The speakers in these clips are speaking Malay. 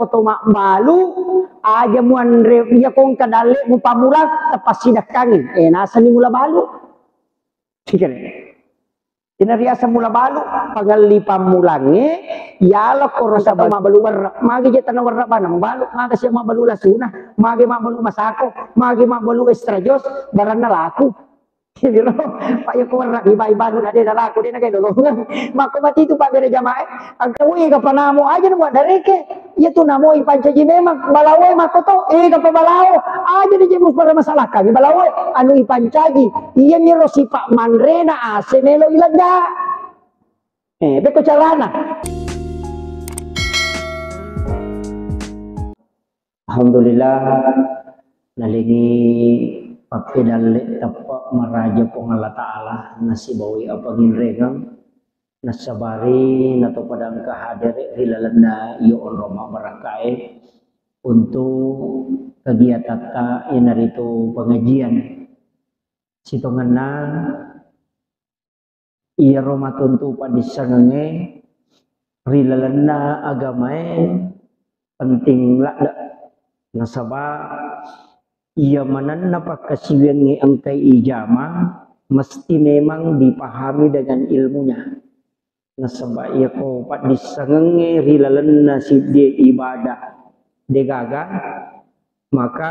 ko to balu aja mu andre ya kong kadale mu pamula tapas sidak kangin nasa ni mula balu tikare inariasa mula balu pagali pamulange yalo ko sa mabalu warra magi jeta na warra bana mabalu maga siya mabalu lasuna magi mabalu masako magi mabalu estrajos barang na laku Hindi no, payo ko warra iba-iba na din na laku din na kayo lulungan mako mati tu pak bere jamae ang kawi ka panamo aja na dareke iya tu namo ipancaji memang balawai mako to ka pabalao aja di jemus para masalah kami balawai anu ipancaji iya ni rosi pak manrena ase melo ilanda beko carana. Alhamdulillah nalingi papedale tapak maraja po Allah Ta'ala nasibawi apangin regang nasabari nato padang kahadere rilalanda iyon Roma barakae untuk kegiatan ta inarito pengajian sitongan na iya Roma tuntu padisangenge rilalanda agamae penting lakda nasaba ia manan napakasiwengi ang kay ijama mesti memang dipahami dengan ilmunya nasaba iya ko pat disangenge rilalan na sidye ibadah degaga maka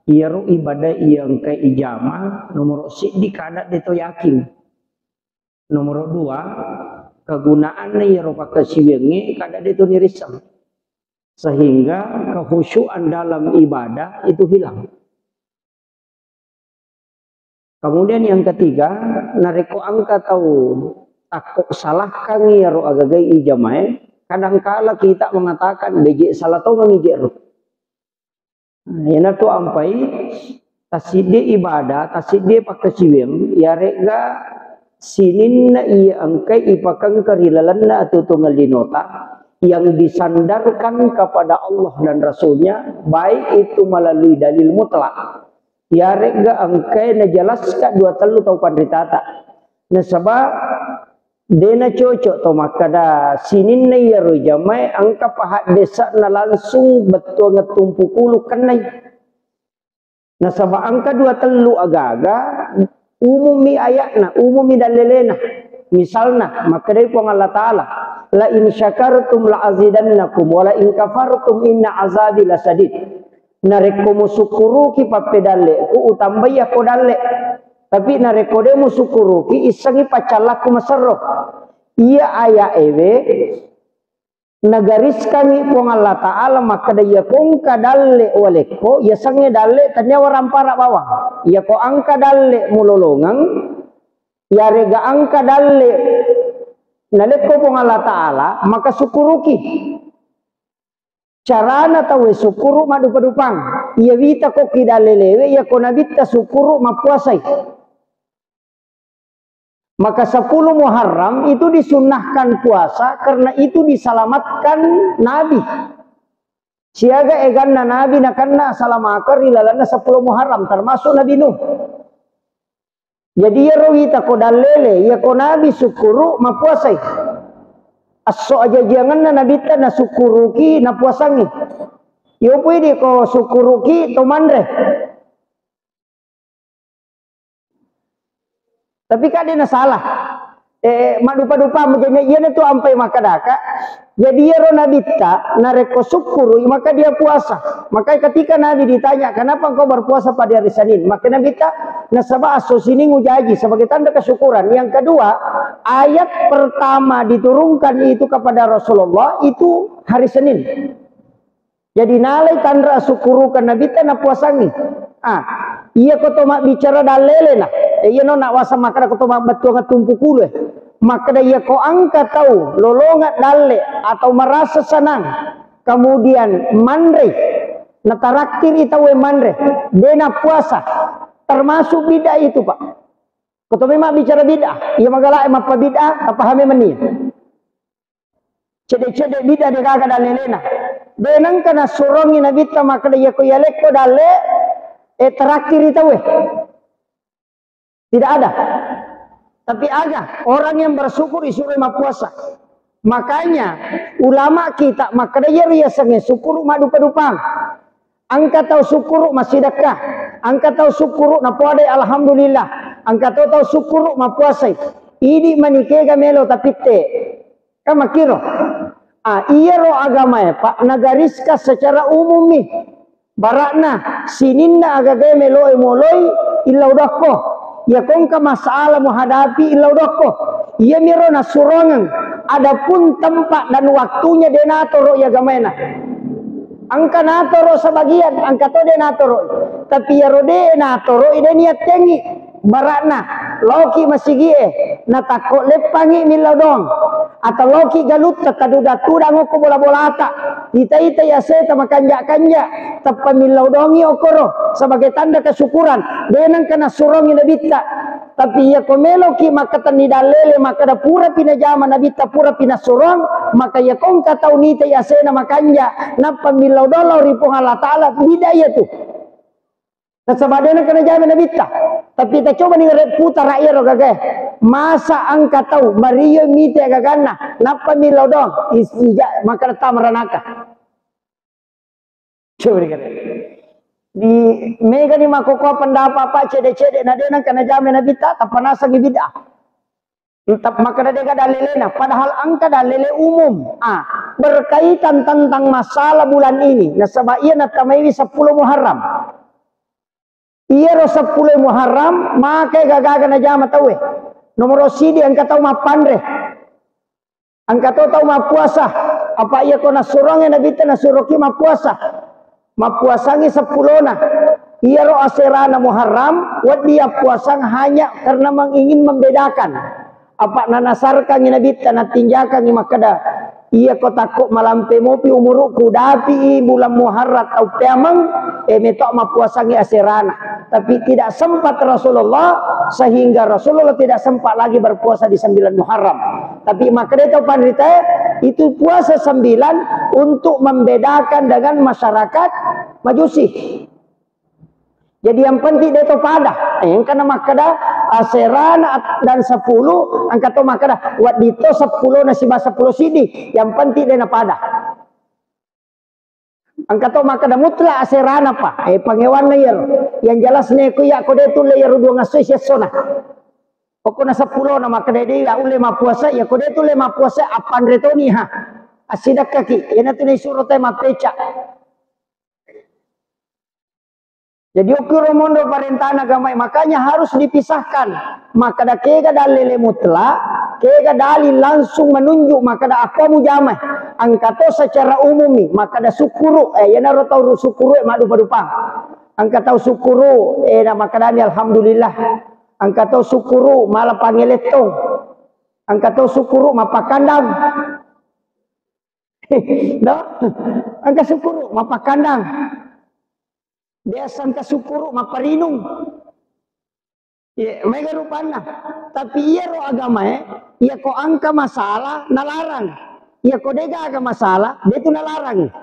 iya ro ibadah iya ang kay ijama nomor siddi kada dito yakin nomor 2 kegunaan na iya ro pakasiwengi kada dito nirisam sehingga kehusyuan dalam ibadah itu hilang. Kemudian yang ketiga, nareko angka tahu takut salah kangi ro agagai ijamae, kadangkala kita mengatakan beje salah tau ngijek ro. Yana tu ampai taside ibadah, taside pakasiwem, ya rega sinin na iya angkai ipakang karilalan na atau tunggal dinota yang disandarkan kepada Allah dan Rasulnya baik itu melalui dalil mutlak ya rega angkai na jelaskan dua telu tau pandritata nasaba dena cocok to makada sinin na ya rojamai angka pahat desa na langsung betul ngetumpu kulu kenai nasaba angka dua telu agaga umumi ayatna umumi dalilena misalna maka dari Allah Ta'ala la in syakartum la azidannakum wa la in kafartum inna azabi lasadid nareko musukuru ki papedale ku utambaya kodale tapi nareko de musukuru ki isangi pacalaku masarro iya aya ewe nagaris kami pong Allah Ta'ala maka daya kong kadale waleko ya sange dale tanya warampara bawang ya ko angka dale mulolongang ya rega angka dale naleko pong Allah Ta'ala maka sukuruki carana tawe sukuru madupang iya wita ko kidalelewe ya ko nabita sukuru mapuasay maka 10 Muharram itu disunnahkan puasa karena itu disalamatkan Nabi siaga eganna Nabi nakanna salamakar ilalana 10 Muharram termasuk Nabi Nuh. Jadi ya rawita ko dalele ya ko nabi sukuru mapuasay. Aso aja jangan na nabita na sukuruki na puasangi. Yo pwede ko sukuruki tomandre. Tapi kade na salah. Madupa-dupa menjadi iya na to ampai makadaka. Jadi ya ro nabita na reko sukuru maka dia puasa. Maka ketika Nabi ditanya, "Kenapa engkau berpuasa pada hari Senin?" Maka nabita nasaba asos ini ngujaji sebagai tanda kesyukuran. Yang kedua, ayat pertama diturunkan itu kepada Rasulullah itu hari Senin. Jadi nalai tanda syukuru kan nabita na puasangi. Iya ko to mak bicara dalele na. Iya no nak wasa makada ko to mak betul ngatumpu kule. Maka dia ko angka tahu lolongat dale atau merasa senang kemudian mandre nataraktir itawe mandre dena puasa termasuk bid'ah itu Pak. Kau memang bicara bid'ah ia magala emang apa bid'ah apa hame meni cede-cede bid'ah de kaga dalelena denang kana surongi nabita maka dia ko yaleko dale terakhir itawe tidak ada. Tapi ada orang yang bersyukur disuruh puasa. Makanya ulama kita makadaya ria sange syukur madu padupang. Angka tahu syukur masih sedekah. Angka tahu syukur na puade alhamdulillah. Angka tahu syukur ma puasai. Ini manikega melo tapite. Kama kiro. Iya ro agama ya Pak nagariska secara umum nih. Barakna sininna agagay melo emoloi illa udakko. Ya kongka masalah menghadapi illa udakko. Iya miro na surongan. Adapun tempat dan waktunya denatoro ya gamena. Angka natoro sebagian, angka to denatoro. Tapi ya rode natoro ide niat tengi. Barakna loki masigie na takok lepangi milodong. Atau loki galut takaduda tudang oko bola-bola ata. Ita-ita ya seta makanja-kanja. Tapa milodongi okoro sebagai tanda kesyukuran. Denang kena surongi nabita. Tapi ya komelo ki maka tani dalele maka da pura pina jama nabita pura pina surong maka ya kong katau nita ya sena makanja napa milau dolo ripong Allah Ta'ala bidaya tu nasabadena kena jama nabita tapi kita coba nih putar rakyat gagah masa angka tau mario mite gagana napa milau dong isija maka da tamaranaka coba nih di mega ni makoko pendapat apa cede-cede na denang kana jame na bita tapanasa gi bid'ah. Tetap maka dega dalilena padahal angka dalile umum. Berkaitan tentang masalah bulan ini. Nasaba iya na tamaiwi 10 Muharram. Iya ro 10 Muharram maka gagaga na jama tawe. Nomor sidi angka tau mapandre. Angka tau mapuasa. Apa iya ko nasuronge na bita nasuroki mapuasa. Mapuasangi 10 na. Ia ro aserana Muharram, wad dia puasang hanya karena mengingin membedakan. Apa nanasarkan nabita na tinjakan makada. Ia ko takut malampe mopi umuruku dapi bulan Muharram atau piamang metok mapuasangi aserana. Tapi tidak sempat Rasulullah sehingga Rasulullah tidak sempat lagi berpuasa di 9 Muharram. Tapi makada itu pandita itu puasa 9 untuk membedakan dengan masyarakat Majusi. Jadi yang penting dia itu pada. Yang karena makada aseran dan 10 angkat to makada wat dito 10 nasi bahasa 10 sidi. Yang penting dia pada. Angkat to makada mutlak aseran apa? Pangewan layer. Yang jelas neko ya ko dia tu layer dua ngasoy sona. Pokoknya 10 na makada dia ule mapuasa ya ko dia tu le mapuasa apan retoni ha. Asidak kaki. Yana tu ni suruh tema peca. Jadi ukur mondo perintah agama makanya harus dipisahkan. Maka da kega dalile mutlak, kega dalil langsung menunjuk maka da apa mujamah. Angkato secara umumi maka da sukuru yana ro tau sukuru madu padupang. Angkato sukuru na maka da alhamdulillah. Angkato sukuru malah pangeletong. Angkato sukuru mapakandang. No? Angka sukuru mapakandang. Dia sangka syukur maparinung. Ya, mereka rupanya. Tapi iya ro agama iya ko angka masalah nalarang. Iya ko dega agama masalah, dia itu nalarang.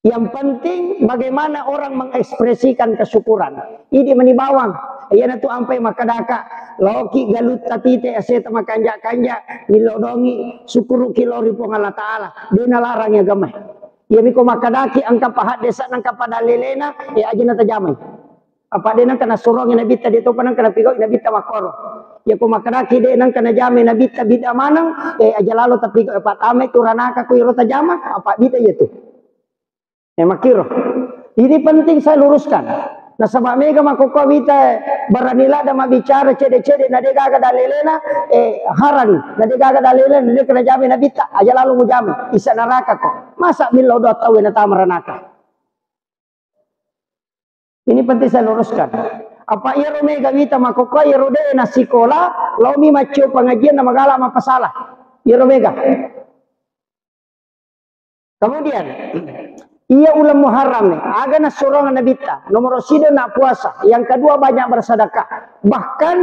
Yang penting bagaimana orang mengekspresikan kesyukuran. Ini menibawang. Iya na tu ampai makadaka. Loki galut tatite aseta makanja-kanja nilodongi syukuru kilori pong Allah Ta'ala. Dia nalarang agama. Ya miko makadaki angka pahat desa nangka pada lelena aja na tajamay. Apa de nang kana surong nabita dito pa nang kana pigo nabita makoro. Ya ko makadaki de nang kana jame nabita bida manang aja lalo tapi apa tame turanaka ko iro tajama apa bida itu. Makiro. Ini penting saya luruskan. Nah sama mega makoko bita baranila da mabicara cede-cede na de gaga dalelena haran na de gaga dalelena de kana jame nabita aja lalu mujame isa neraka kok. Masa milau do tahu na tamaranaka. Ini penting saya luruskan. Apa iya ro mega bita makoko iya ro de na sikola lomi macio pengajian na magala mapasalah. Iya ro mega. Kemudian iya ulam Muharram nih, aga na surongan nabita. Nomor sida nak puasa. Yang kedua banyak bersedekah. Bahkan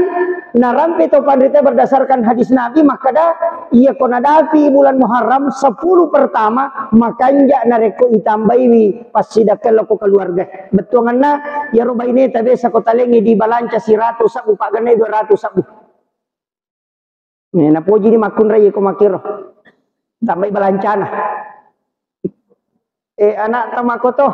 narampe to pandita berdasarkan hadis Nabi maka dah iya konadapi bulan Muharram 10 pertama makanja nareko itambai pas sidakal ko keluarga. Betuanganna ya roba ini tabe sa kotalengi di balanca 100 sabu pak ganay 200 sabu. Nah, napuji di makun ray ko makiro. tambah balancana. Anak tamakoto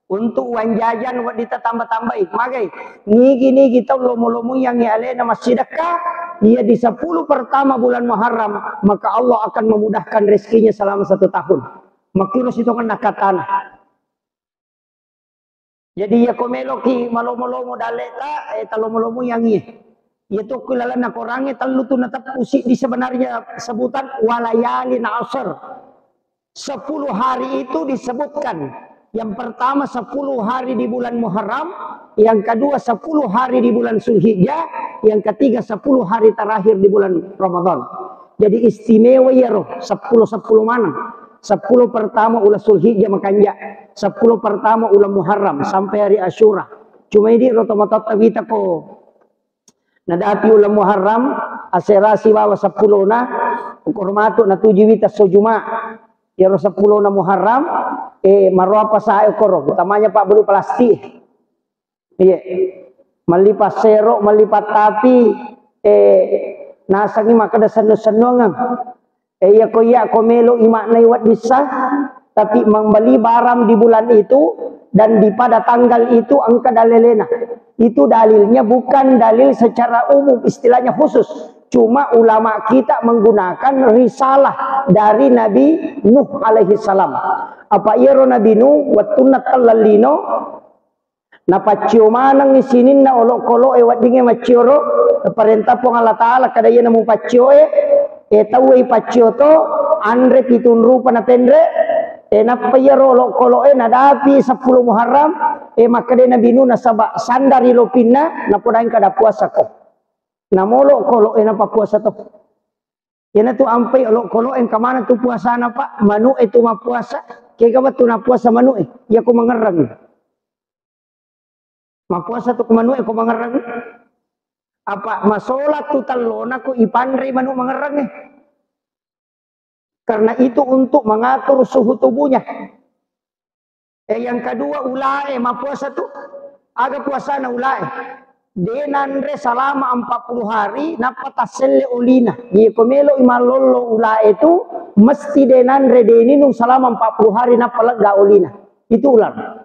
untuk uang jajan buat kita tambah-tambahin. Magai, nigi kita lomo-lomo yang iale nama sedekah, ia di 10 pertama bulan Muharram, maka Allah akan memudahkan rezekinya selama 1 tahun. Makiro itu kan nakatana. Jadi ya komelo ki malomo-lomo daleta, talomo-lomo yang iya. Itu kulalan nak orangnya telu tu natap usik di sebenarnya sebutan walayali asr. 10 hari itu disebutkan. Yang pertama 10 hari di bulan Muharram, yang kedua 10 hari di bulan Zulhijjah, yang ketiga 10 hari terakhir di bulan Ramadan. Jadi istimewa ya roh 10 mana? 10 pertama ulah Zulhijjah makanja, 10 pertama ulah Muharram sampai hari Asyura. Cuma ini rotomatot tawita ko nadati ulah Muharram aserasi bawa 10 na ukurmatu na 7 wita sojuma. Ya 10 na Muharram maruapa sa koro utamanya Pak bulu plastik. Iya. Melipat sero, melipat tapi nasangi makada senu-senungan. Ya komelo imaknai wat bisa tapi membeli barang di bulan itu dan di pada tanggal itu angka dalilena. Itu dalilnya bukan dalil secara umum, istilahnya khusus. Cuma ulama kita menggunakan risalah dari Nabi Nuh alaihi salam. Apa iro Nabi Nuh watuna talalino na pacio manang isinin na olok-kolo wadinge macioro perintah pong Allah Ta'ala kadaya namu pacio tahu pacio to andre pitun rupa na pendre napa iro olok-kolo nadapi 10 Muharram makade Nabi Nuh na sabak sandari lopina na podain kada puasa ko. Namolo kolo napa puasa to. Yana tu ampai olok kolo kamana tu puasa na Pak? Manu itu ma puasa. Kaya ba tu na puasa manu ya ko mangerang. Ma puasa tu manu ko mangerang. Apa masolat tu talona ko ipandre manu mangerang Karena itu untuk mengatur suhu tubuhnya. Yang kedua ulae ma puasa tu aga puasa na ulae. Denanre selama 40 hari napataselle ulina. Dia komelo imalolo ula itu mesti denanre deninung selama 40 hari napalega ulina. Itu ular.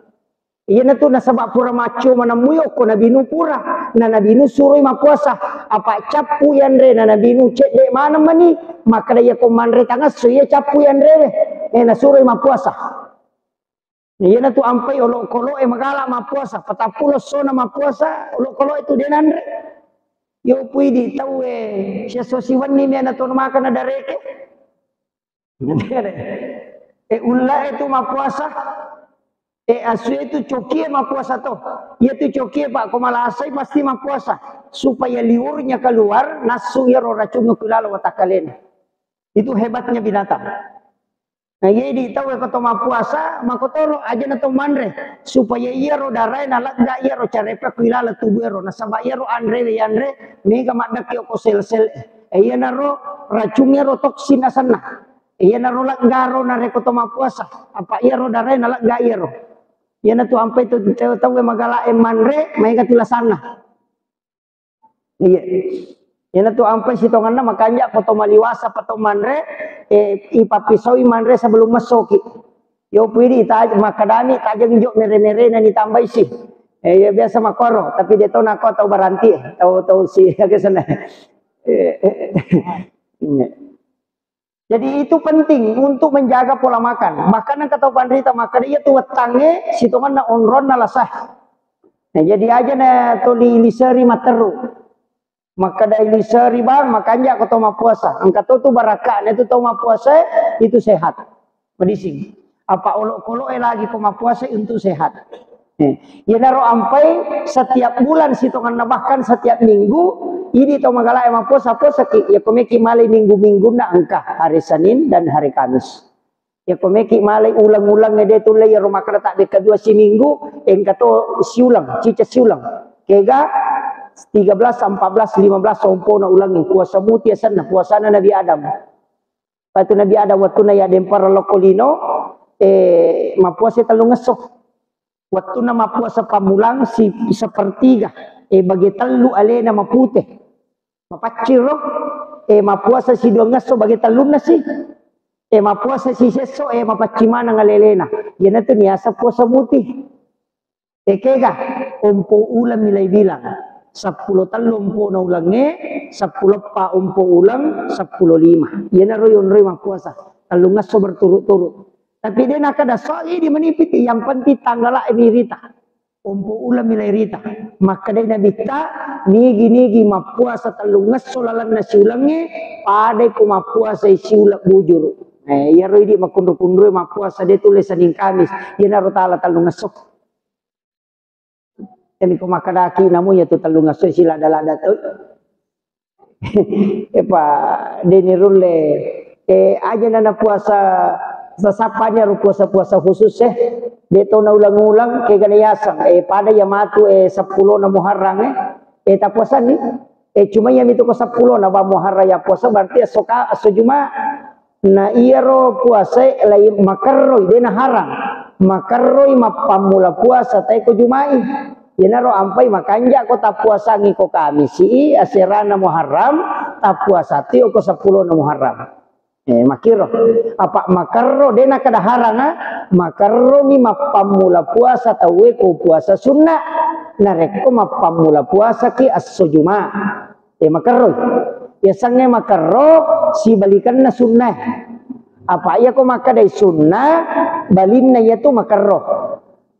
Iya na tu nasabak pura macho manamuyo ko nabinu pura. Na nabinu suruh ima puasa. Apa capu yanre na nabinu cek dek mana mani. Maka dia komanre tangas so iya capu yanre. Na suruh ima puasa. Iya na tu ampai olok-kolo magala ma puasa, 40 sona ma puasa, olok-kolo itu denanre. Yo pui di tau sia sosiwan ni na to makan ada reke. Ulla itu ma puasa. Asu itu cokie ma puasa to. Ia tu cokie Pak komalasai pasti ma puasa supaya liurnya keluar, nasu ya racunnya kulala watakalena. Itu hebatnya binatang. Nah jadi tahu kata ma puasa makotoro aja na manre supaya ia ro darai nalak ga ia ro carepa kuilala tubero na saba ia ro andre mega madak yo ko sel-sel iya na ro racunnya ro toksin asana iya na ro lak garo na re kata ma puasa apa ia ro darai nalak ga ia ro iya na tu ampai tu tahu magala manre mega tilasana iya. Yana tu ampai sitonganna makanya poto maliwasa poto manre ipapisau manre sebelum masoki. Yo pidi taj makadami tajeng jo mere-mere na ditambah isi. Ya biasa makoro tapi dia tahu nako tahu baranti tahu si ke sana. Jadi itu penting untuk menjaga pola makan. Makanan kata pandrita makan dia tu wetange sitonganna onron na lasah. Nah jadi aja na toli liseri materu. Maka dari seri bang makanya aku tahu ma puasa angkat tu barakah itu tahu ma puasa itu sehat medicine apa olok-olok lagi kau ma puasa untuk sehat ya naro ampai setiap bulan sitongan bahkan setiap minggu ini tahu magala ma puasa ya komeki malai minggu-minggu na angka hari Senin dan hari Kamis ya komeki malai ulang-ulang ngede tu le ya rumah kereta de kedua si minggu engkato siulang cica siulang kega 13, 14, 15 sompona ulangi puasa mutia sana puasana Nabi Adam. Patu Nabi Adam waktu na ya dempar lokolino ma puasa telu ngesok. Waktu na ma puasa pamulang si sepertiga bagi telu alena ma putih. Ma paciro mapuasa si dua ngaso bagi talun na si. Mapuasa si seso, mapacimana ngalelena. Yan na ito niya sa puasa muti. Kega, umpo ulam nilay bilang. 10 talumpo na ulang 10 pa umpo ulang 15. Yan na royon mapuasa. Talun ngaso berturut-turut. Tapi dia nak ada soal ini menipit yang penting tanggal emirita. Umpo ulam nilai rita. Maka dia nabita nigi mapuasa talungas solalan nasi ulangnya pada ku mapuasa isi ulak bujur. Ya roi di makundu-kundu mapuasa dia tulis Senin Kamis. Ya naruh tala talungas sok. Ini ku makadaki namunya tu talungas sok sila lada tu. Deni rule aja nana puasa sasapanya ru puasa-puasa khusus deto na ulang-ulang kay ganayasan pada yamatu 10 na Muharram ta puasa ni cuma yam itu ko 10 na ba Muharram ya puasa berarti asoka asojuma na iyaro puasa lai makarroy de na haram makarroy mapamula puasa tay ko jumai yenaro ampai makanja ko ta puasa ngi ko Kamisi asirana Muharram ta puasa ti ko 10 na Muharram. Makiro apa makarro dena kadaharanga makarro mi mapamula puasa tawe ko puasa sunnah nareko mapamula puasa ki as-sujuma makarro ya sange makarro si balikan na sunnah apa iya ko makadai sunnah balinna ya tu makarro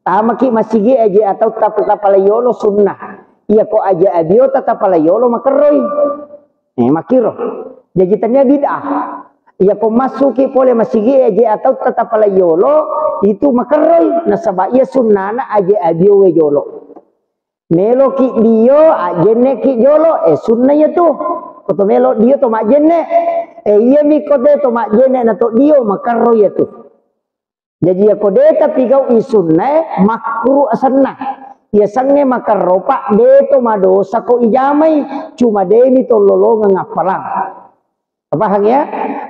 tama ki masigi aja atau tapalayolo sunnah iya ko aja abio tapalayolo makarroi makiro jadi tanya bid'ah. Ya pemasuki pole masigi aja atau tetap pala yolo itu makaroi nasaba ia sunnana aja abio we yolo melo ki dio ajene ki yolo sunnah tu koto melo dio to majene iya mi kode to majene na to dio makaroi tu jadi ya kode tapi kau isunna makruh sunnah ya sange makarro pak de to madosa ko ijamai cuma demi to lolongan ngapalang paham ya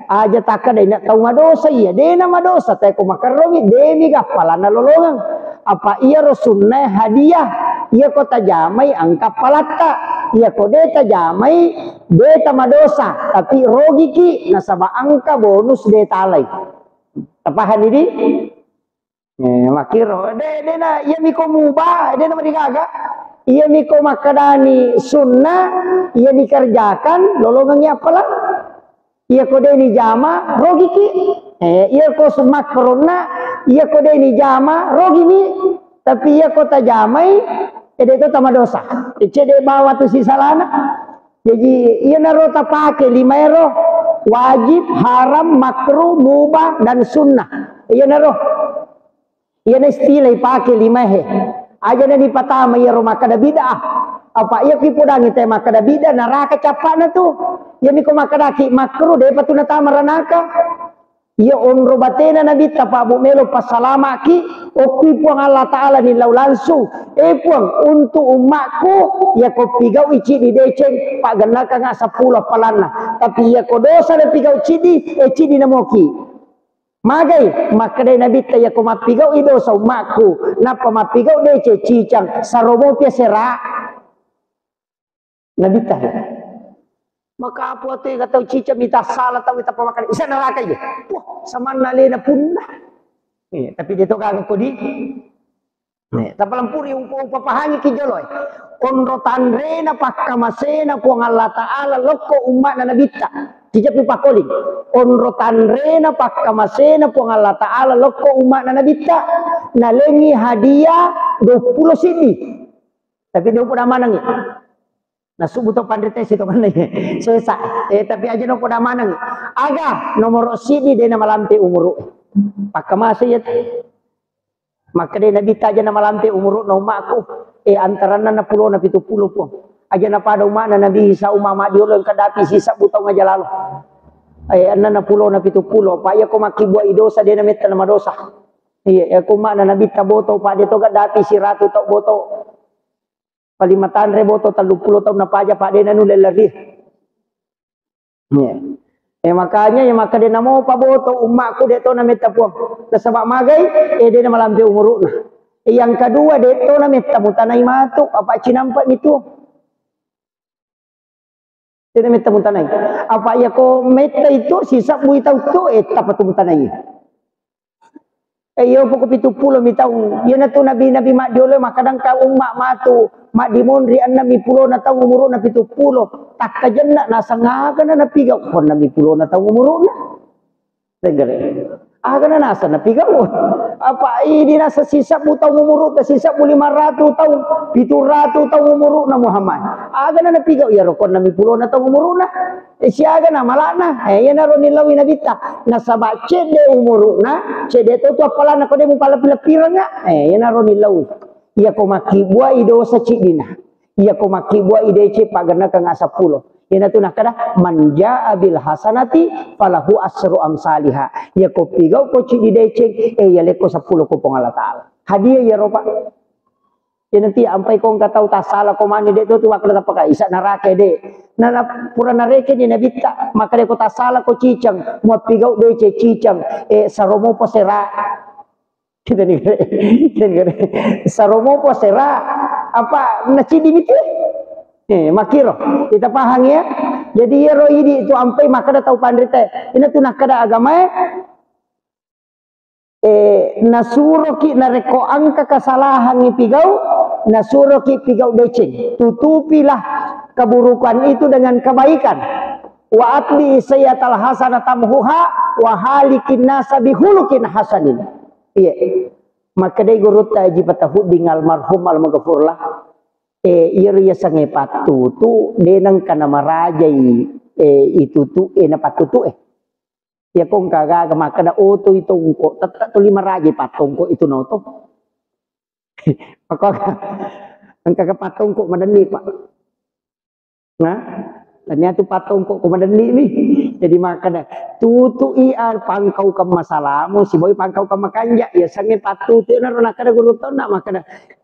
aja takkan dia nak tahu madosa iya dia nama dosa tapi ko makarromi demi gapalan lolongan apa iya sunnah hadiah iya ko tajamai angka palata iya ko de tajamai de madosa tapi rogi ki nasaba angka bonus de talai paham ini makiro de na iya mi ko mubah de na madigaga iya mi ko makadani sunnah iya dikerjakan lolongannya apalah iya kode ini jama rogi ki iya ko semak corona iya kode ini jama rogi ni tapi iya kota jamai itu tama dosa cede bawa tu si salana jadi iya naro tapake 5 euro wajib haram makruh mubah dan sunnah iya naro iya na istilai pake 5 aja na dipatama iya rumah kada bid'ah apa iya kipudang ite makada bid'ah neraka capana tu ya miko makadaki makruh de patuna tamaranaka ya onro batena nabi tapabu melo pasalama ki opi puang Allah taala ni laulansu puang untuk umatku ya ko pigau ici di deceng pak ganaka nga 10 palana tapi ya ko dosa de pigau cidi cidi namoki magai makadai nabi ta ya ko mapigau idosa umatku napa mapigau dece cicang saromo pia sera nabi ta maka apa tu kata cica minta salah tahu kita pemakan isa neraka je wah sama nalena punna tapi dia tu kagak kodi tapi lampuri umpo pahangi ki joloi onro tanrena pakkamasena puang Allah taala loko umat na nabita cica pipakoli onro tanrena pakkamasena puang Allah taala loko umat na nabita nalengi hadiah 20 sidi tapi dia pun manang na subuh to pandete sito kan so sa tapi aja no poda manang aga nomor sidi de na malampe umuru pakamase yat maka de nabi taja na malampe umuru no maku antarana na 10 na 70 po aja na pada umat na nabi sa umama diolo kadapi sisa butaw nga jalalo anna na 10 na 70 pa ya ko makibua idosa de na meta na madosa ko ma na nabi taboto pa de to kadapi si ratu to boto palimatan reboto 30 tahun na paja pak de nanu lelari makanya ya maka de namo paboto umakku de to na meta puang nasaba magai de na malampe umuruna yang kedua de to na meta mutanai matu apa cinampak itu Tidak meta muntanai. Apa ya ko meta itu sisa bui tau tu apa tu muntanai. Yo pokok 70 mi tahu. Ya na tu nabi mak diole mak kadang ka ummak matu mak dimonri 60 na tahu umur na 70. Tak kajenna na sangaga na napigaw kon na 70 na tahu umur na. Dengar. Aga na nasa napigaw. Apa ini nasa sisa mu tahu umur na sisa mu 500 tahu 700 tahu umur na Muhammad. Aga na napigaw ya kon na 70 na tahu umur na. Siaga na malana. Ya na ron nilawi na bita. Nasaba cede umur na. Cede tu apala na ko de mo pala pilapira nga. Ya na ron nilawi. Iya ko makibua ido sa cidina. Iya ko makibua ide ce pagana kang 10. Ina tu nakada manja abil hasanati falahu asru amsalihah. Ya ko pigaw ko ci didecek ya leko 10 ko pong Allah taala. Hadiah ya ropa. Ya nanti ampai kong katau tasala ko mani de tu wakala tapaka isa narake de. Nana pura nareke ni nabita maka de ko tasala ko cicang mo pigaw de ce cicang saromo posera. Kita ni saromo posera apa nacidi miti. Makiro kita pahang ya. Jadi ya roh ini itu ampai maka dah tahu pandrite. Ini tu nak kada agama nasuroki nareko angka kesalahan ni pigau nasuroki pigau deceng. Tutupilah keburukan itu dengan kebaikan. Wa atbi sayyatal hasanatamhuha wa halikin nasa bihulukin hasanin. Iya. Maka dai guru taji patahud dingal marhum al-maghfurlah. Iya sange patu tu denang kana marajai itu tu na patu tu ya kong kaga maka da oto itong ko tatta tu 5 rajai patong ko itu no to maka ang kaga patong ko madani pak na tanya tu patong ko madani ni jadi maka da tutu iar pangkau ka masalah mo si boy pangkau ka makanja ya sange patu tu na rona kada guru to na maka da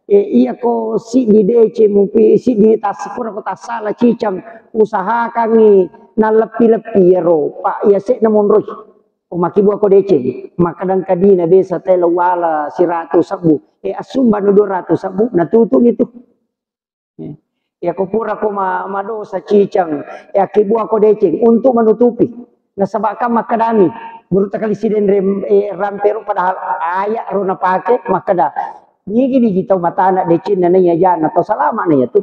iya ko si di DC mupi si di tas pura ko tasala cicang usaha kangi na lepi-lepi ya ro pak ya se na monroy o makibu ko DC makadang kadina besa telo wala 100 sabu asumba no 200 sabu natutu gitu ya ko pura ko madosa cicang ya kibu ko DC untuk menutupi nasabaka makadami guru takali siden rampero padahal ayak ro na pake makada Nigi di jitau mata anak decin na niya yan atau salama niya tu.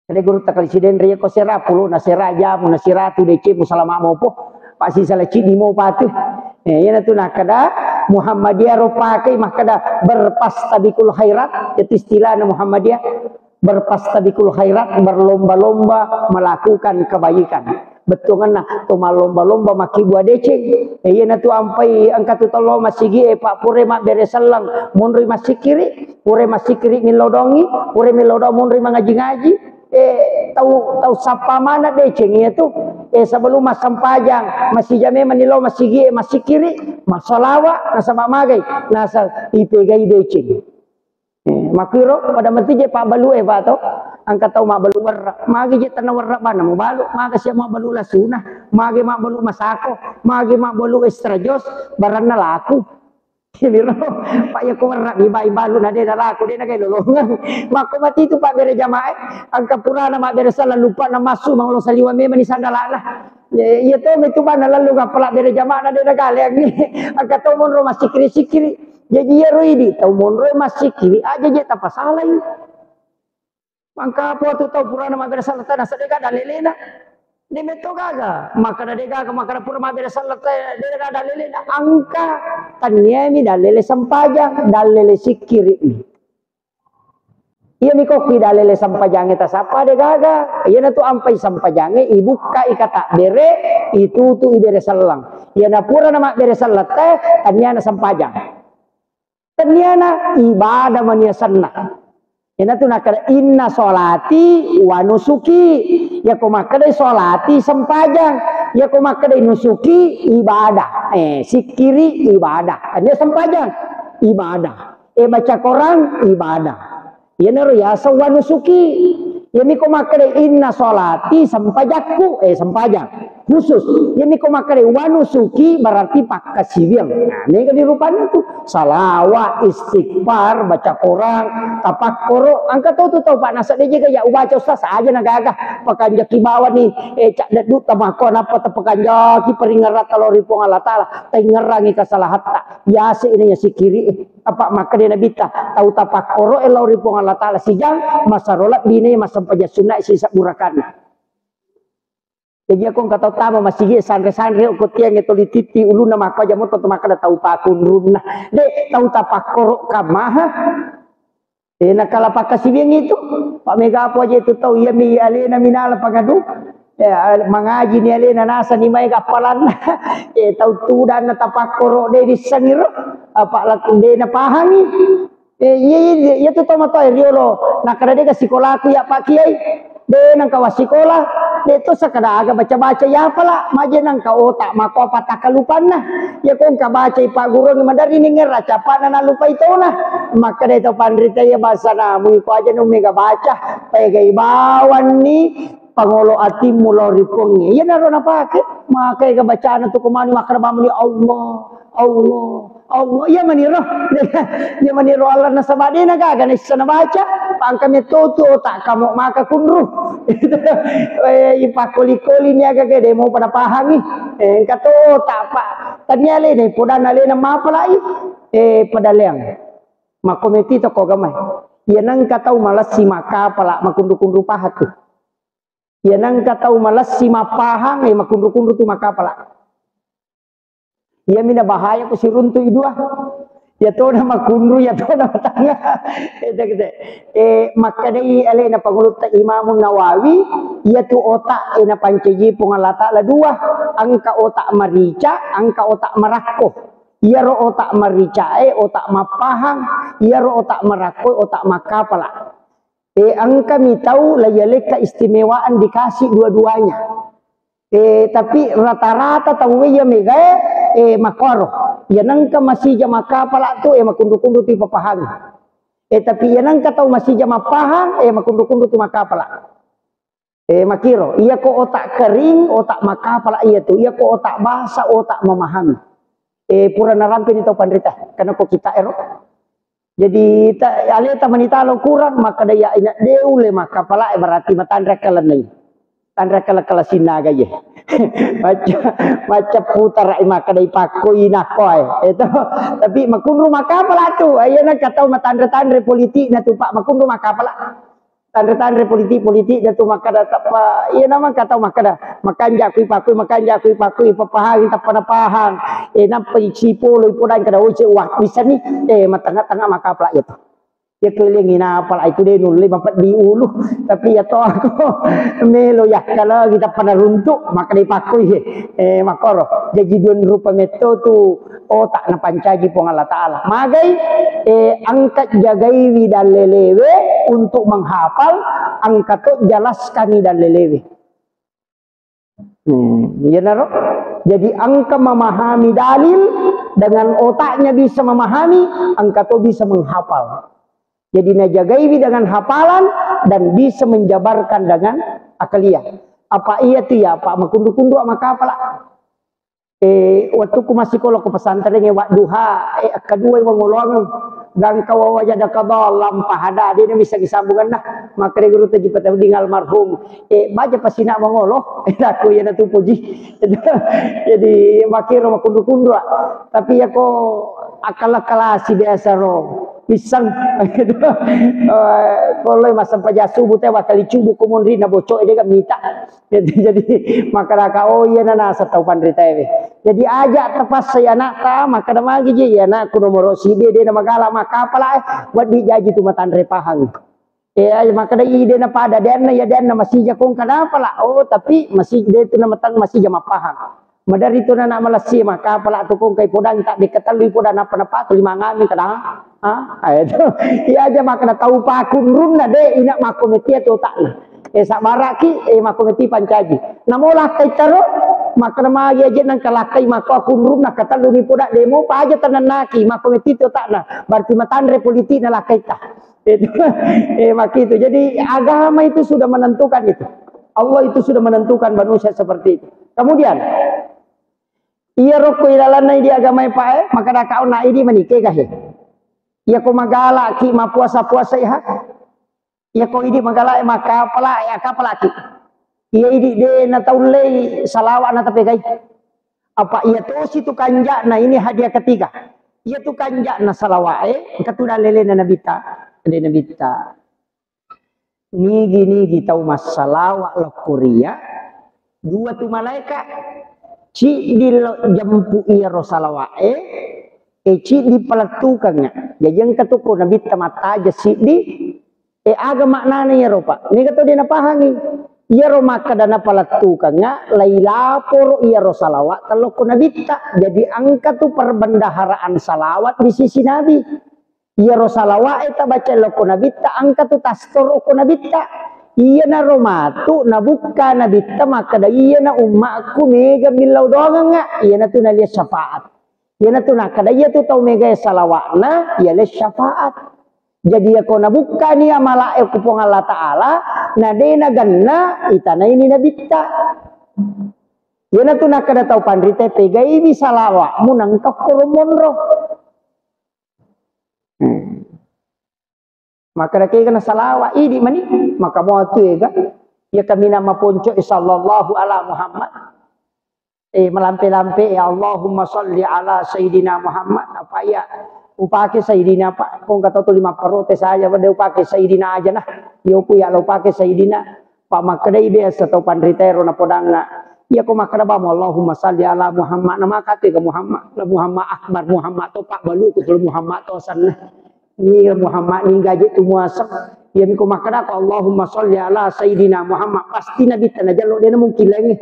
Kaya guru takal siden riya ko sera pulo na sera jamu na sera tu decin mo salama mo po. Pasi sala cidi mo patu. Yan tu nakada Muhammadiyah ro pakai makada berpastabikul khairat itu istilah na Muhammadiyah berpastabikul khairat berlomba-lomba melakukan kebaikan. Betul kan to malomba-lomba maki buah deceng na tu ampai angkat tu tolo masigi pak pure mak beresalang munri masih kiri pure masih kiri milodongi pure milodong munri mengaji-ngaji tahu sapa mana deceng itu sebelum mas sampajang masih jame menilo masigi masih kiri masalawa nasaba magai nasa ipegai deceng makiro pada mati je pak balu pak to angkat tahu mak balu warra magi je tanah warra mana mau balu maka siap mak balu lasuna magi mak balu masako magi mak balu estrajos barana laku hiliro pak ya ko warra bibai balu na de laku de na kay lolongan mako mati tu pak bere jamaah angka purana mak bere salah lupa na masu mangolong saliwa me mani sandalana ya to me tu bana lalu ga pelak bere jamaah na de na kale ni angka to monro masih kiri jadi ya roidi tau monro masih kiri aja je tak pasalah ini. Maka apa tu tahu purana mabera salat tanah sedeka dalilena. Ni meto gaga maka dadega maka pura mabera salat dadega dalilena angka tanyemi dalile sampajang dalile sikiri ni. Iya mi koki dalile sampajang eta sapa de gaga. Iya na tu ampai sampajange ibuka ikata bere itu tu ibere salang. Iya na pura nama bere salat tanyana sampajang. Tanyana ibadah mania sanna. Ina tu nakada inna solati wa nusuki ya ko makadai solati sempajang ya ko makadai nusuki ibadah sikiri ibadah hanya sempajang ibadah baca Quran ibadah ya nero ya wa nusuki Yami ko makare inna solati sampajaku sampajak khusus. Yami ko makare wanusuki berarti pakasibiang. Nah, ini kan rupanya tuh salawat, istighfar, baca Quran, tapakkuro. Angka tahu Pak Nasad dia juga ya baca ustaz aja nagagah pakanja kibawa ni cak dadut tamakon apa tapakanja ki peringarat kalau ripong Allah taala tengerangi kesalahan tak biasa ini ya sikiri apa maka dia nabi tahu tapakkuro elau ripong Allah taala sijang masarolat bini masa sampaya sunat sisa burakan. Jadi aku kata utama masih sandre-sandre ukut tiang itu dititi ulu nama aku aja mau maka dah tahu pakun runah. Dek tahu tapakkuro kamaha. Nak kalau pakai sibiang itu Pak Mega apa aja itu tahu ya mi alena minal pangadu. Mengaji ni alena nasa ni mai kapalan. Tahu tu dan tapakkuro de disangir apa lakun de na pahangi. Iya tu tahu mata riolo. Nak kada de sekolah aku ya Pak Kiai. De nang kawas sekolah. De tu sakada aga baca-baca ya apalah. Maje nang ka otak mako patah kalupan nah. Ya kong ka baca Pak Guru ni mandari ni ngeraca pa na lupa itu nah. Maka de tu pandrita ya bahasa na mu ko aja nu mega baca. Pegai bawan ni pangolo ati mulo ripong. Ya naro na pake. Maka ga bacaan tu kumani makra bamni Allah. Allah ya maniro ya maniro Allah nasabade naga ganis sana baca pangkame toto tak kamu maka kunru ipakoli-koli ni aga gede mau pada pahami kato tak pak tanyale ni podan ale na mapalai pada leang makometi to ko gamai ya nang katau malas si maka pala makundu-kundu pahat tu ya nang katau malas si mapahang makundu-kundu tu maka pala. Ya mina bahaya ku siruntu idua. Ya to na makundru ya to na matanga. Maka dai ale na pangulut ta Imam Nawawi ya tu otak na panceji pungalata la dua angka otak marica angka otak marakko. Ya ro otak marica otak mapahang ya ro otak marakko otak makapala. Angka mi tahu la yale keistimewaan dikasih dua-duanya. Tapi rata-rata tahu ya mega makoro ya nangka masih jama kapala tu makundu-kundu ti papahang tapi ya nangka tahu masih jama pahang makundu-kundu tu makapala makiro iya ko otak kering otak makapala iya tu iya ko otak bahasa otak memahami pura narampi ni tau pandrita karena ko kita jadi ale ta manita lo kurang maka daya ina deule makapala berarti matandra kalan tandra kala sinaga ye maca putar maka dai pakoi nakoi itu tapi makunru maka pala tu ayana katau matandra-tandra politik na tu Pak makunru maka pala tandra-tandra politik na tu maka da apa iya nama katau maka da makan jakui pakoi papahang tapana pahang nampai sipolo ipodan kada oce wak bisa ni matanga-tanga maka pala itu ya kelingin apa lah itu dia nulis bapak diulu tapi ya toh aku melo ya kalau kita pada runtuk maka dipakui makoro jadi dua rupa meto tu otak na pancaji pong Allah Ta'ala magai angkat jagai dan lelewe untuk menghafal angkat tu jelaskan dan lelewe ya naro jadi angka memahami dalil dengan otaknya bisa memahami angkat tu bisa menghafal. Jadi najagaiwi dengan hafalan dan bisa menjabarkan dengan akaliah. Apa iya tu ya Pak makundu-kundu maka apalah. Waktu ku masih kalau ke pesantren wak duha kedua yang mengulung dan kau wajah dak dalam pahada dia bisa disambungkan nah maka dia guru taji patah dengan almarhum baca pasina mengoloh aku ya tu puji jadi makir makundu-kundu tapi ya ko akal-akal si biasa ro pisang kalau masa pajasu bute wakali cubu kumunri na bocok dia kan minta jadi maka raka oh iya nana satau pandrita jadi ajak tepas saya anak ta maka nama giji ya nak kuno morosi dia nama gala maka apalah buat dijaji tu matandre pahang maka dah ide na pada dan ya dan masih jakung kenapa lah oh tapi masih dia tu nama tang masih jama pahang madari tu na malasi maka apalah tu kong kai podang tak diketahui podang apa-apa tu lima ngami kadang itu iya aja maka tahu pakun runna de ina makometi tu tak sabaraki makometi pancaji namolah kai taro maka nama aja nang kalakai maka kunrum nak kata lu ni podak demo pa aja tananaki makometi tu tak na berarti matandre politik na lakai ta Itu maki itu. Jadi agama itu sudah menentukan itu. Allah itu sudah menentukan manusia seperti itu. Kemudian iya roko ilalanai di agama pae, maka dah kau nak ini menikah kah? Iya ko magala ki mapuasa-puasa ya. Iya ko ini magala maka pala ya kapala ki. Iya ini de na taulay salawat na tapi kay. Apa iya to situ kanja na ini hadiah ketiga. Iya tu kanja na salawat katuda lele na nabita. Ada nabita. Nigi tahu masalah lo Korea. Dua tu malaikat. Ci di jampu iya rosalawa ci di pelatukannya. Jadi yang ketuku nabi tamata aja si di aga maknanya ya ropa. Ini kata dia napahangi. Iya ro maka dana pelatukannya laila por iya rosalawa kalau ku nabi tak. Jadi angka tu perbendaharaan salawat di sisi nabi. Iya rosalawa eta baca lo ku nabi tak angka tu tastor ku nabi tak. Iya na romatu na buka na bitta maka da iya na ummaku mega milau doang nga iya na tu na liya syafaat iya na tu na kada iya tu tau mega salawat na iya liya syafaat jadi ako na buka niya malae kupong Allah Ta'ala na de na ganna itana ini na bitta iya na tu na kada tau pandrite pega ini salawat mo nang kakurumonro maka dah kena salawat ini mani maka mau tu ya kami nama ponco sallallahu ala Muhammad melampe-lampe ya Allahumma salli ala Sayyidina Muhammad apa ya upake Sayyidina pak kong kata tu 5 perote saja pada upake Sayyidina aja nah ya upu ya lo upake Sayyidina pak maka dai biasa tau pandritero na podanga ya ko maka ba Allahumma salli ala Muhammad nama kate ke Muhammad Akbar Muhammad to pak balu ku Muhammad to sanna ni Muhammad ni gaji tu muasab ya ni ko makada ko Allahumma sholli ala Sayyidina Muhammad pasti nabi tanajalo dia mungkin lagi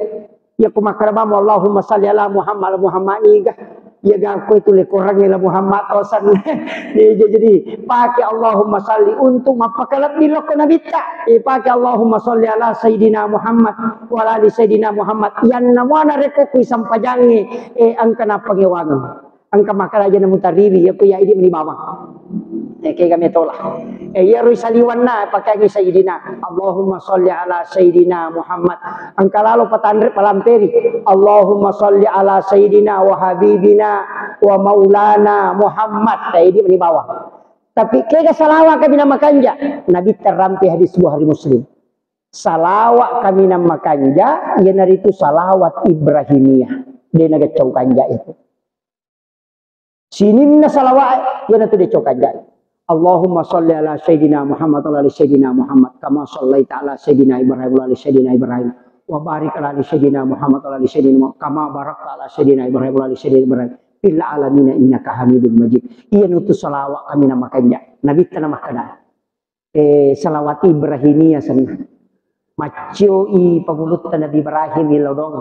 ya ko makada ba Allahumma sholli ala Muhammad ni ga ya ga ko itu le korang ni Muhammad tosan jadi pakai Allahumma sholli untuk mapakalat ni ko nabi ta pakai Allahumma sholli ala Sayyidina Muhammad wa ala Sayyidina Muhammad yan namana reko ku sampajangi angka na pagewangan angka makala aja namun taribi ya ko ya ini meni bawah kaya kami tolak. Ya risaliwan na pakai Sayyidina. Allahumma sholli ala Sayyidina Muhammad. Angka lalu patandri palamperi. Allahumma sholli ala Sayyidina wa Habibina wa Maulana Muhammad. Ini di bawah. Tapi kaya salawat kami nama kanja. Nabi terampi hadis Bukhari Muslim. Salawat kami nama kanja. Ia nari itu salawat Ibrahimiyah. Dia naga cau kanja itu. Sinin na salawat. Ia nari itu dia cau kanja. Allahumma salli ala Sayyidina Muhammad wa ala Sayyidina Muhammad kama sallaita ala Sayyidina Ibrahim wa ala Sayyidina Ibrahim wa barik ala Sayyidina Muhammad wa ala Sayyidina Muhammad kama barakta ala Sayyidina Ibrahim wa ala Sayyidina Ibrahim fil alamin innaka Hamidum Majid. Iya nutus salawat kami namakannya nabi tanah makana salawat Ibrahimiyah sana macio i pangulutan Nabi Ibrahim ilodong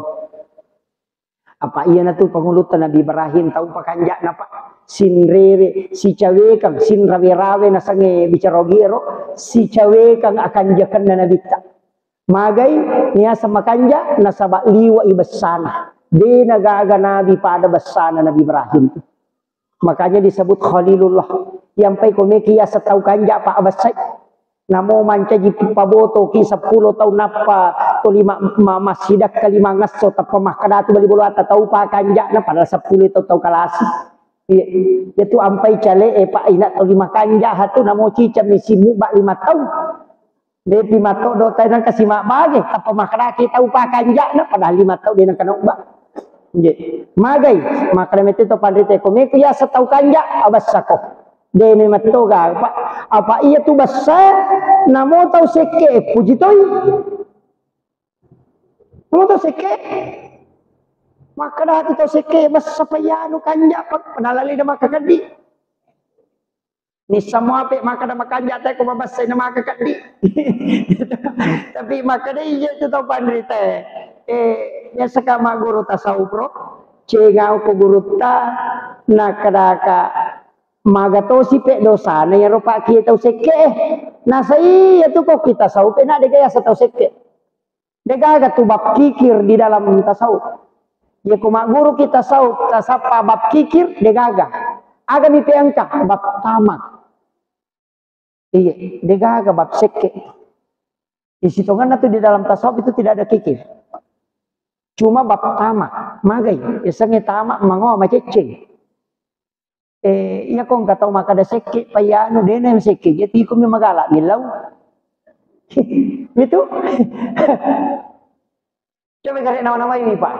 apa iya na tu pangulutan Nabi Ibrahim tahu pakanja na pak sinrere si cawe kang sin rawe-rawe na sange bicarogiro si cawe kang akan jakan na nabita magai niya sa makanja na sa liwa ibasana di nagaga nabi pada basana Nabi Ibrahim makanya disebut Khalilullah yang pay kumikiya sa tau kanja pa abasay namo mancaji paboto ki 10 tahun napa to 5 masjidak kalima ngaso tapamah kadatu bali bolo ata tau pa kanja na pada 10 tau kalasi itu ampai cale pak ina to 5 kanja hatu namo cica misimu bak 5 tahun de 5 tahun do tanan kasih mak bage tapamah kadaki tau pa kanja na pada 5 tahun dia kana ubak nggih magai maka mete to pandrite ko me kuya sa tau kanja abasako de ne matoga apa iya tu basa namo tau seke puji toy namo tau seke maka dah itu seke basa payano kanja panalali na makakadi ni semua pe maka dah makanja tay ko babasa na makakadi tapi maka dah iya tu tau pandrite ya sakama guru tasawuf bro cengau ko guru ta nakadaka magatosi pe dosa na yaro pa kita seke nasa iya tu ko kita tasawuf na de gaya sa tau seke de gaga tu bab kikir di dalam tasawuf ya kuma guru kita tasawuf tasapa bab kikir de gaga aga mi pe angka bab tamak Iya, dega bab seke. Di sitongan itu di dalam tasawuf itu tidak ada kikir. Cuma bab tamak, magai, isange tamak mango maceceng. Iya kong katau maka ada seke payano dena yang seke, jadi ikum yang magalak gilau. Itu. Coba kare nama-nama ini Pak.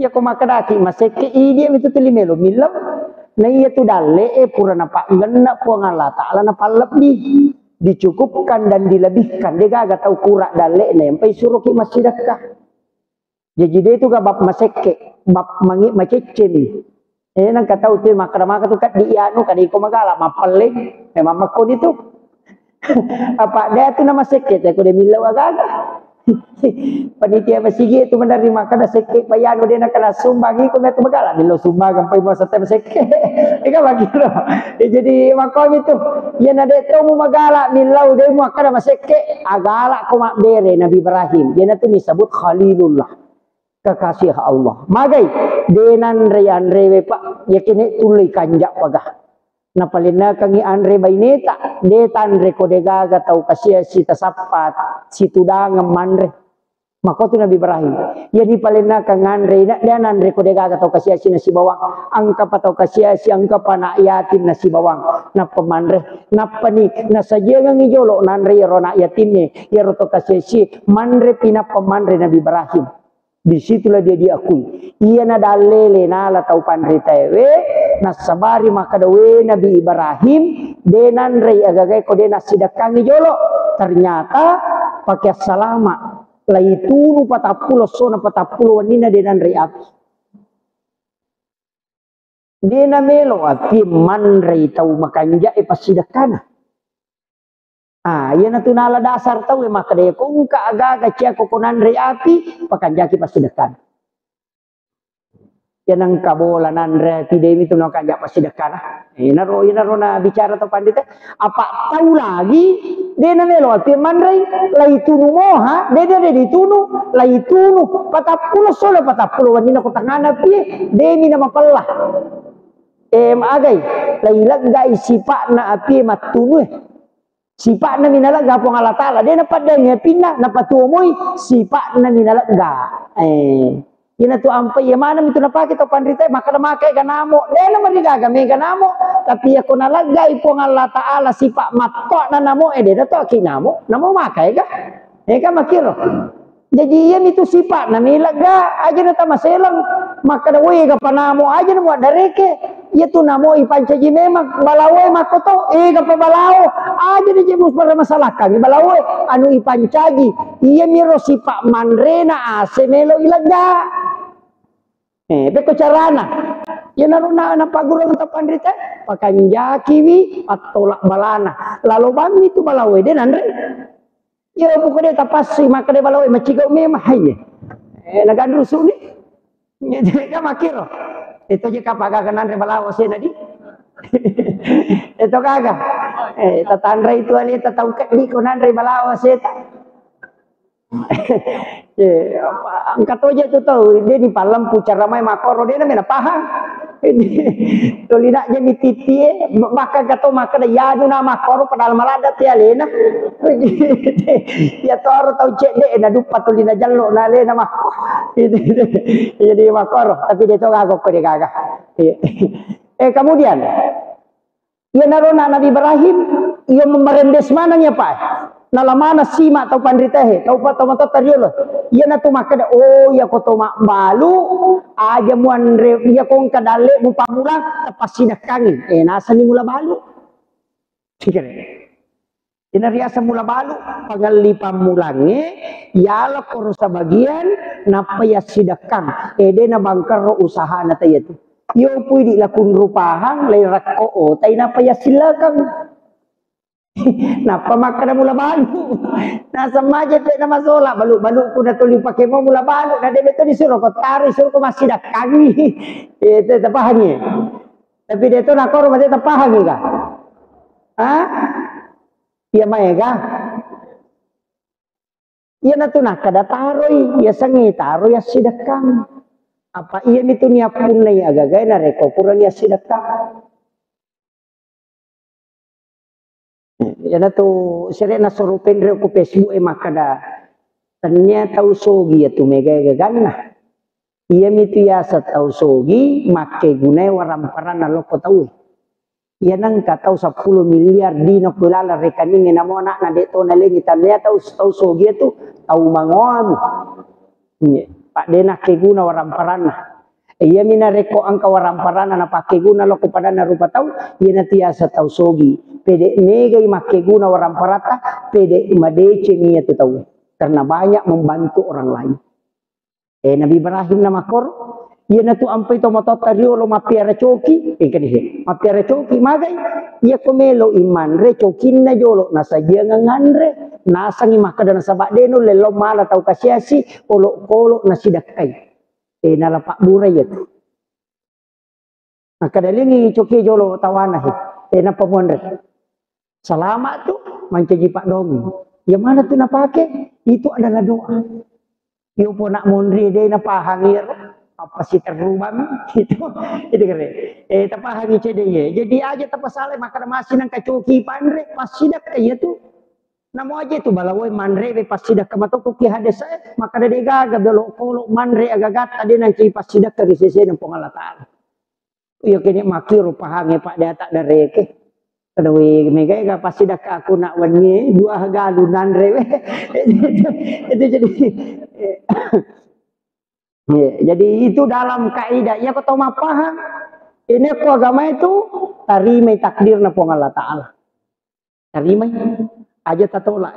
Ya kong maka daki maseke dia itu telimelo milau. Nah iya tu dalle pura napa ngena puang Allah Ta'ala napa lebih dicukupkan dan dilebihkan. Dia gak tahu kurak dalle sampai suruh ki masih sedekah. Jadi dia itu gak bab maseke, bab mangik macecen. Nang kata util maka tu kat di anu kan iko magala mapaling memang makon itu. Apa dia tu nama seke aku dia milau agak. Panitia masigi itu menerima kada seke payano dia nak kena sumbang iko metu magala milau sumbang sampai masa tem seke. Ika bagi lo. Jadi makon itu ya nade tu mu magala milau dia mu kada maseke agala ko mak dere Nabi Ibrahim. Dia tu disebut Khalilullah. Kekasih Allah. Magai denan re Andre Pak yakini tuli kanjak pagah. Napalina kangi Andre baineta detan re kodega tau kasih si tasapat si tudang manre. Maka tu Nabi Ibrahim. Ya di palina kang Andre dan Andre kodega tau kasih si nasi bawang. Angka patau kasih si angka pana yatim nasi bawang. Napa manre napa ni nasaja ngang ijolo nanre rona yatimnya ya roto kasih si manre pinapa manre Nabi Ibrahim. Disitulah dia diakui. Ia na dalele nala tau pandri tewe nasabari maka dawe Nabi Ibrahim denan rei agagai ko dena sidakangi jolo ternyata pakai salama laitunu patapulo sona patapulo wanina denan rei api dena melo api man rei tau makanja pasidakana. Ia na tunala dasar tau maka daya kung kaaga cia kokonan re api pakan jaki pasti dekan. Yan ang kabolanan re tidemi tu no kanja pasti dekan. Inaro na bicara to pandita. Apa tahu lagi de na melo api manrei lai tunu moha de ditunu lai tunu patapulo solo patapulo wanina ko tangana pi demi na mapallah. Agai lai lagai sipak na api matunu sifat na minalag gapong Allah Ta'ala. Dia dapat dia pindah, dapat tumoy, sifat na minalag ga. Yun na to ampay, yamanam ito na pa kita pandritay, maka namakay ganamo. Dia na marigagami ganamo. Tapi ako nalagay po ng Allah Ta'ala, sifat mato na namo, dia na to akinamo. Namo makay ka. Ka makiro. Jadi yan itu sifat na milag ga. Aja na tamaselang, maka naway ka panamo, aja na mo dareke. Ya tu namo ipancaji memang balawai makoto kapabalao aja di jemus pada masalah kami balawai anu ipancaji iya miro sipak manrena ase melo ilaga beko carana ya naruna na pagurang tapandrita pakanjaki wi patolak balana lalu bami tu balawai de nanre ya bukan dia tapasi maka dia balawai macigau memang hanya nagandrusu ni jadi ka makiro itu jika pagagan Andre balawas ya nadi. Itu kagak. Tatandra itu ali tatau di kon Andre balawas ya. Angkat aja itu tahu dia di palam pucar ramai makoro dia namanya pahang. Tolina aja mititi maka gato maka da yadu na makoro padahal malada ti alena. Ya toro tau cek de na dupa tolina jallo na alena makoro. Jadi makoro tapi dia tu kagak ko dia kagak. Kemudian ia narona Nabi Ibrahim ia memerendes mananya Pak. Nalamana sima tau pandritahe tau pa tau tariolo iya na tu makada ya ko to balu aja muan re iya kong kadale mu pamulang tapasina kangin nasa ni mula balu sikere ina riasa mula balu pagali pamulange yala ko sa bagian napaya sidakang de na bangkar usaha na tayatu yo pwede lakun rupahang lay rakko tay napaya silakang. Napa makan mula balu? Nasa majet na masola balu ko na tuloy pakai mo mula balu na debito disuruh ko tarik suruh ko masih dak kami. Itu tapahani. Tapi dito na ko rumah tapahani ka. Iya maega. Iya na to na kada taroy, ya sangi taroy ya sidakang. Apa iya nito niya punay agagay na reko kurang ya sidakang. Yana tu sere na sorupen re ku Facebook makada. Ternyata usogi ya tu mega gagana. Iya mitu ya satau sogi make gunai waramparana loko tahu. Iya nang katau 10 miliar di nok bulala rekening na mo anak na deto na lengi ternyata tau sogi tu tau mangoami. Pak dena ke guna waramparana. Iya mina reko angka waramparana na pake guna loko pada na rupa tau. Iya na tiasa tau sogi. Pede mega make guna waramparata. Pede madece niya tu tau. Karena banyak membantu orang lain. Nabi Ibrahim nama kor, ia natu ampai to matota rio lo mapiara coki, kani mapiara coki magai, ia komelo iman re cokin na jolo nasa dia ngangandre, nasa ngi maka dan sabak deno lelo mala tau kasiasi, kolo nasidakai. Nala pak burai itu. Maka dalingi coki jolo tawana he, na pamondre. Selamat tu mancaji pak dongi. Yang mana tu nak pakai? Itu adalah doa. Iyo po nak mondri de na pahangir apa si terubam itu keren. Tapahagi cede ye. Jadi aja tapasale maka masih nang kacoki pandre pasti dak ya tu. Namo aja tu balawoi mandre be pasti dak kamato ki hades saya maka de gaga belok kolok mandre agagat ade nang ki pasti dak ke sese nang pengalatan. Iyo kini makiru pahangi pak dia tak dareke. Kedoi mega pasti dak aku nak wani dua galunan rewe. Itu jadi itu dalam kaidah ya kau tahu apa ini aku agama itu tarimai takdir na pong Allah Ta'ala tarimai aja tatolak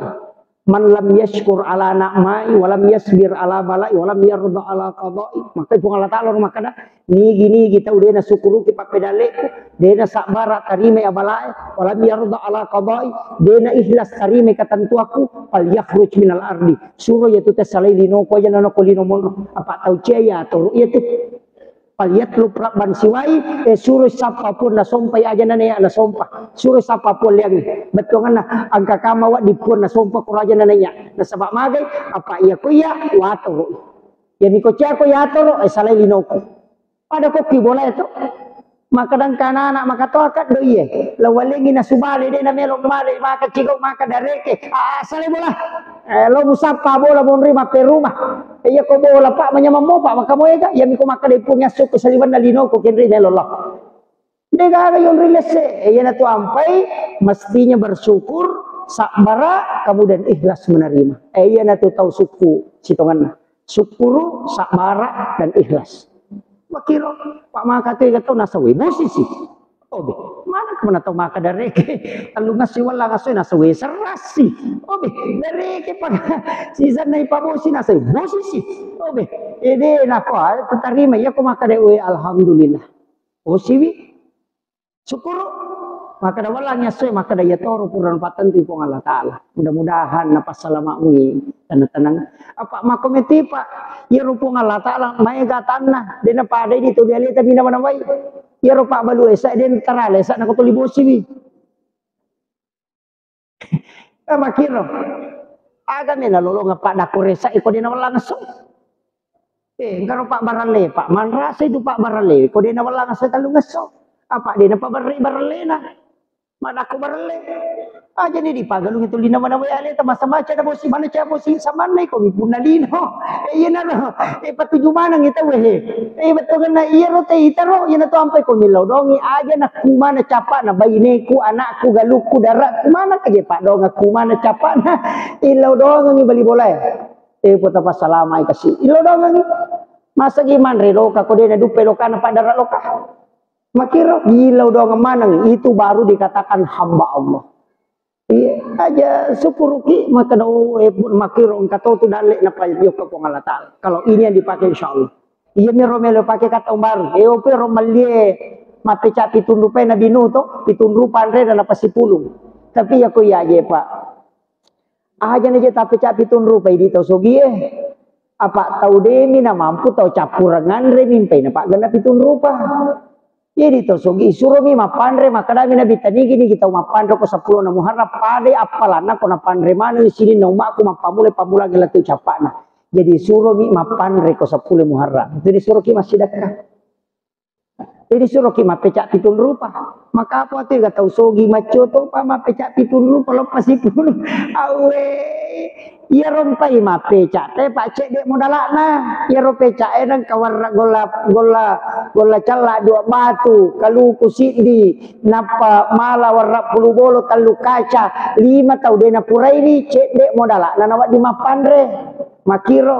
man lam yashkur ala na'mai walam yasbir ala balai walam yarda ala qadai maka pong Allah Ta'ala maka dah ni gini kita udah na syukuru ki papedaleku dena sabara tarimai abalai walam yarda ala qadai dena ikhlas tarimai ketentuaku fal yakhruj minal ardi suruh yaitu tesalai lino ko yana ko lino mono apa tau cia atau itu fal yatlu rabban siwai suruh siapapun na sompai aja nana ya na sompa suruh siapapun yang betul kan angka kama wa dipun na sompa ko aja nana ya na sabak magai apa iya ko ya wato ya miko cia ko ya to salai lino ko pada kopi boleh itu maka dan anak maka to akad do iye lawalengi na subale de na melok male maka cigok maka dareke asale bola lo musapa bola monri ma perumah iya ko bola pak menyamamo pak maka moega ya miko maka de punya suku saliban na lino ko kenri melolok de gaga yon rilese iya na tu ampai mestinya bersyukur sabara kemudian ikhlas menerima iya na tu tau suku sitongan syukuru sabara dan ikhlas makiro pak maka tu kata nasawi posisi obe mana kemana tahu maka dareke lalu ngasih wala ngasih nasawi serasi obe dareke pak sisa nai pabosi nasawi posisi obe ini nako terima ya ko maka dewe alhamdulillah osiwi syukur maka dah walangnya soe maka dah ya toro puran patentu pong Allah Ta'ala mudah-mudahan napa salamamu tenang apa makometi pak ya rupong Allah Ta'ala maega tanah dena pada di tu dia lihat bina mana wai ya rupa balu esa den tarale esa nak tuli bosi wi makiro aga mena lolo ngapa dak koresa iko dena walang so engkaro pak barale pak man rasa itu pak barale ko dena walang so talu ngeso apa dena pak barale na mana aku berle aja nih di pagalung itu lina mana wale ta masa maca da bosi mana ca bosi samane ko mipuna lino iya na patuju mana ngita wehe betul na iya rote itaro iya na to ampai ko milau dongi aja na kumana capa na bayineku anakku galuku darat kumana kaje pak dong aku mana capa na ilau dong ngi bali boleh puta pasalamai kasih ilau dong ngi masa gimana relo ka ko dena dupe lokana pak darat loka makiro gila udah ngemanang itu baru dikatakan hamba Allah. Iya aja syukuruki maka do makiro engkau tu dalek napa yo ke Allah Ta'ala. Kalau ini yang dipakai insyaallah. Iya mi romelo pakai kata baru. Ope romalie mate cap pitundu pe na binu to pitundu pandre dan apa sipulung. Tapi ya ko ya je Pak. Aja ne tapi cap pitundu pe di to sogi apa tau demi na mampu tau capurangan re mimpi na Pak gana pitundu pa. Jadi to sogi suruh mi mapandre makadami na bitani gini kita mapandre ko 10 na muharram pade apalana ko na pandre mana di sini na umaku mapamule pamula gelatu capana. Jadi suruh mi mapandre ko 10 muharram. Jadi suruh ki masih dakah. Jadi suruh kita pecak pitun rupa. Maka apa tu kata sogi maco tu pa pecak pitun rupa lepas pitun. Awe. Ya rompai pecak teh pak cek dek modalakna. Ya ro pecak nang kawar gola cala dua batu kalau kusidi napa mala warna puluh bolo talu kaca 5 tau dena purai ni cek dek modalakna nawat di mapandre. Makiro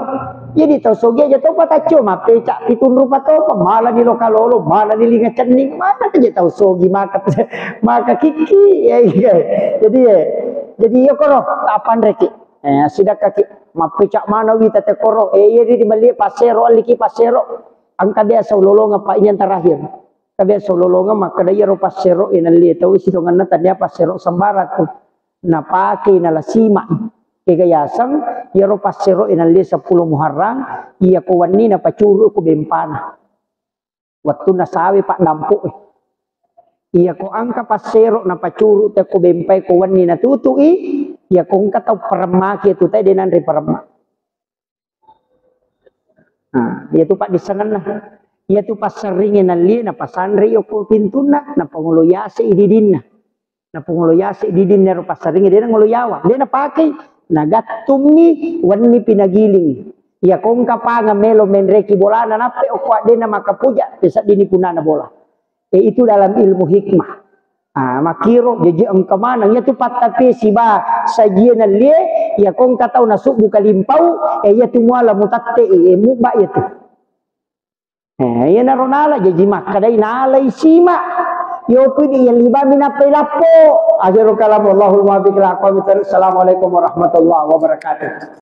jadi tau sogi aja tau pataco pecak pitun rupa tau malah di lokalolo malah di linga cening mana aja tau sogi maka kiki ya, jadi yo koro apaan reki sidak kaki pecak mana wi tete koro ya di balik pasero liki pasero angka dia saulolonga pak ini yang terakhir kabeh saulolonga maka dia ro pasero inali tau isi dongan tadi pasero sambarat tu na pake na lasima kegayasan ya ro pasero inali 10 Muharram iya ko wani na pacuru ko bempana waktu na sawi pak dampu iya ko angka pasero na pacuru te ko bempai ko wani na tutui iya ko angka tau peremaki itu tadi nan ri perema iya tu pak disangan lah iya tu pasaringin ali na pasandri yo ko pintuna na panguluyase ididinna na panguluyase ididinna ro pasaringin dia nguluyawa dia na pakai nagatumi wani pinagiling ya kung kapanga melo menreki bola na nape o kwa dena makapuja bisa dini punana bola itu dalam ilmu hikmah makiro jadi angka mana ya tu patapi siba sajian lie ya kung katau nasuk buka limpau ya tu muala mutatte muba ya tu ya naronala jadi makadai nalai sima yo pidi yang liba minapai lapo akhirul kalam wallahul muwaffiq ila aqwamit thoriq. Assalamualaikum warahmatullahi wabarakatuh.